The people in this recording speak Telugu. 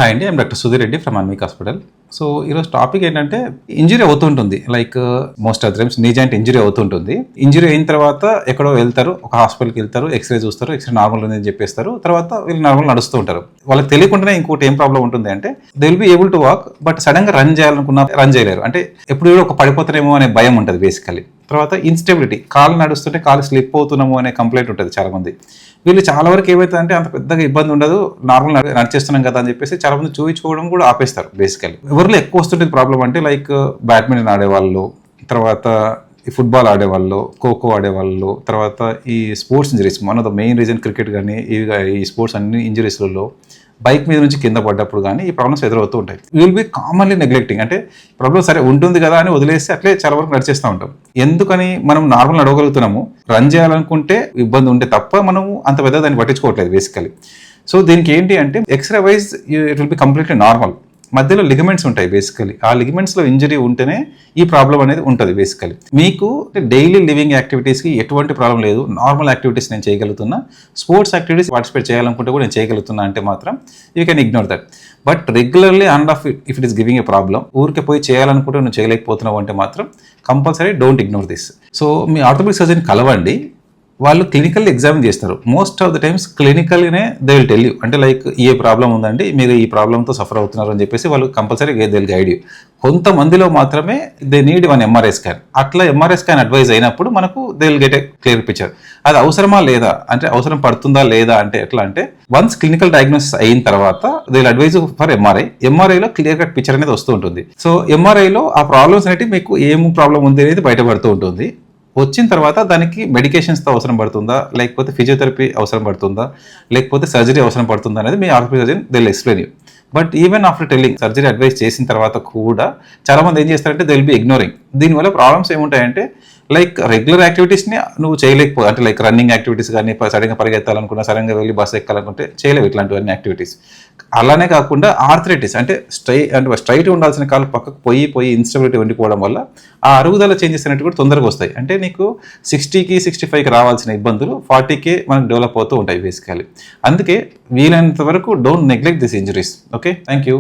హాయ్ అండి, I'm doctor Sudheer Reddy from Anvik hospital. So ఈరోజు టాపిక్ ఏంటంటే ఇంజరీ అవుతుంటుంది. Like most of times knee joint injury అవుతుంటుంది. ఇంజరీ అయిన తర్వాత ఎక్కడో వెళ్తారు, ఒక హాస్పిటల్కి వెళ్తారు, ఎక్స్రే చూస్తారు, ఎక్స్రే నార్మల్ ఉందని చెప్పేస్తారు. తర్వాత వీళ్ళు నార్మల్ నడుస్తూ ఉంటారు. వాళ్ళకి తెలియకుండానే ఇంకోటి ఏం ప్రాబ్లం ఉంటుంది అంటే they will be able to walk, but sudden గా రన్ చేయాలనుకున్నా రన్ చేయలేరు. అంటే ఎప్పుడు ఒక పడిపోతారేమో అనే భయం ఉంటుంది బేసికలీ. తర్వాత ఇన్స్టెబిలిటీ, కాలు నడుస్తుంటే కాలు స్లిప్ అవుతున్నాము అనే కంప్లైంట్ ఉంటుంది చాలా మంది. వీళ్ళు చాలా వరకు ఏమవుతుందంటే అంత పెద్దగా ఇబ్బంది ఉండదు, నార్మల్ నడిచేస్తున్నాం కదా అని చెప్పేసి చాలా మంది చూపించుకోవడం కూడా ఆపేస్తారు. బేసికలీ ఎవరిలో ఎక్కువ వస్తుంటుంది ప్రాబ్లం అంటే లైక్ బ్యాడ్మింటన్ ఆడేవాళ్ళు, తర్వాత ఈ ఫుట్బాల్ ఆడేవాళ్ళు, ఖోఖో ఆడేవాళ్ళు, తర్వాత ఈ sports injuries, one of the main reason cricket కానీ ఈ స్పోర్ట్స్ అన్ని ఇంజరీస్లలో బైక్ మీద నుంచి కింద పడ్డప్పుడు కానీ ఈ ప్రాబ్లమ్స్ ఎదురవుతూ ఉంటాయి. విల్ బి కామన్లీ నెగ్లెక్టింగ్, అంటే ప్రాబ్లమ్ సరే ఉంటుంది కదా అని వదిలేసి అట్లే చాలా వరకు నడిచేస్తూ ఉంటాం. ఎందుకని మనం నార్మల్ నడవగలుగుతున్నాము, రన్ చేయాలనుకుంటే ఇబ్బంది ఉంటే తప్ప మనము అంత పెద్ద దాన్ని పట్టించుకోవట్లేదు బేసికలీ. సో దీనికి ఏంటి అంటే x-ray wise it will be completely normal. మధ్యలో లిగమెంట్స్ ఉంటాయి బేసికలీ. ఆ లిగమెంట్స్లో ఇంజరీ ఉంటేనే ఈ ప్రాబ్లం అనేది ఉంటుంది బేసికలీ. మీకు డైలీ లివింగ్ యాక్టివిటీస్కి ఎటువంటి ప్రాబ్లం లేదు, నార్మల్ యాక్టివిటీస్ నేను చేయగలుగుతున్నా, స్పోర్ట్స్ యాక్టివిటీస్ పార్టిసిపేట్ చేయాలనుకుంటే కూడా నేను చేయగలుగుతున్నా అంటే మాత్రం you can ignore that. But regularly and off if it is giving a problem, ఊరికే పోయి చేయాలనుకుంటే నువ్వు చేయలేకపోతున్నావు అంటే మాత్రం compulsory don't ignore this. So మీ ఆర్థోపెడిక్ సర్జన్ కలవండి, వాళ్ళు క్లినికల్ ఎగ్జామిన్ చేస్తారు. మోస్ట్ ఆఫ్ ద టైమ్స్ క్లినికల్గానే దే విల్ టెల్ యూ, అంటే లైక్ ఏ ప్రాబ్లం ఉందండి, మీరు ఈ ప్రాబ్లంతో సఫర్ అవుతున్నారు అని చెప్పేసి వాళ్ళు compulsory they will guide you. కొంతమందిలో మాత్రమే they need one MRI scan. అట్లా ఎంఆర్ఐ స్కాన్ అడ్వైజ్ అయినప్పుడు మనకు they will get a clear picture. అది అవసరమా లేదా అంటే అవసరం పడుతుందా లేదా అంటే ఎట్లా అంటే వన్స్ క్లినికల్ డయాగ్నోసిస్ అయిన తర్వాత they will advise for MRI. ఎంఆర్ఐలో క్లియర్ కట్ పిక్చర్ అనేది వస్తూ ఉంటుంది. సో ఎంఆర్ఐలో ఆ ప్రాబ్లమ్స్ అనేవి మీకు ఏం ప్రాబ్లం ఉంది అనేది బయటపడుతూ ఉంటుంది. వచ్చిన తర్వాత దానికి మెడికేషన్స్తో అవసరం పడుతుందా, లేకపోతే ఫిజియోథెరపీ అవసరం పడుతుందా, లేకపోతే సర్జరీ అవసరం పడుతుందా అనేది మీ orthopaedic surgeon they will explain you. But even after telling surgery advice చేసిన తర్వాత కూడా చాలామంది ఏం చేస్తారంటే దే విల్ బి ఇగ్నోరింగ్. దీనివల్ల ప్రాబ్లమ్స్ ఏముంటాయంటే లైక్ రెగ్యులర్ యాక్టివిటీస్ని నువ్వు చేయలేకపో, అంటే లైక్ రన్నింగ్ యాక్టివిటీస్ కానీ సడన్గా పరిగెత్తాలనుకున్నా, సడన్గా వెళ్ళి బస్సు ఎక్కాలనుకుంటే చేయలేవు ఇట్లాంటివన్నీ యాక్టివిటీస్. అలానే కాకుండా ఆర్థరైటిస్, అంటే స్ట్రైట్ ఉండాల్సిన కాలు పక్కకు పోయి ఇన్స్టెబిలిటీ వండిపోవడం వల్ల ఆ అరుగుదల చేంజెస్ అనేవి కూడా తొందరగా వస్తాయి. అంటే నీకు 60కి 65కి రావాల్సిన ఇబ్బందులు 40కే మనకు డెవలప్ అవుతూ ఉంటాయి బేసికలీ. అందుకే వీలైనంత వరకు don't neglect this injuries. Okay, thank you.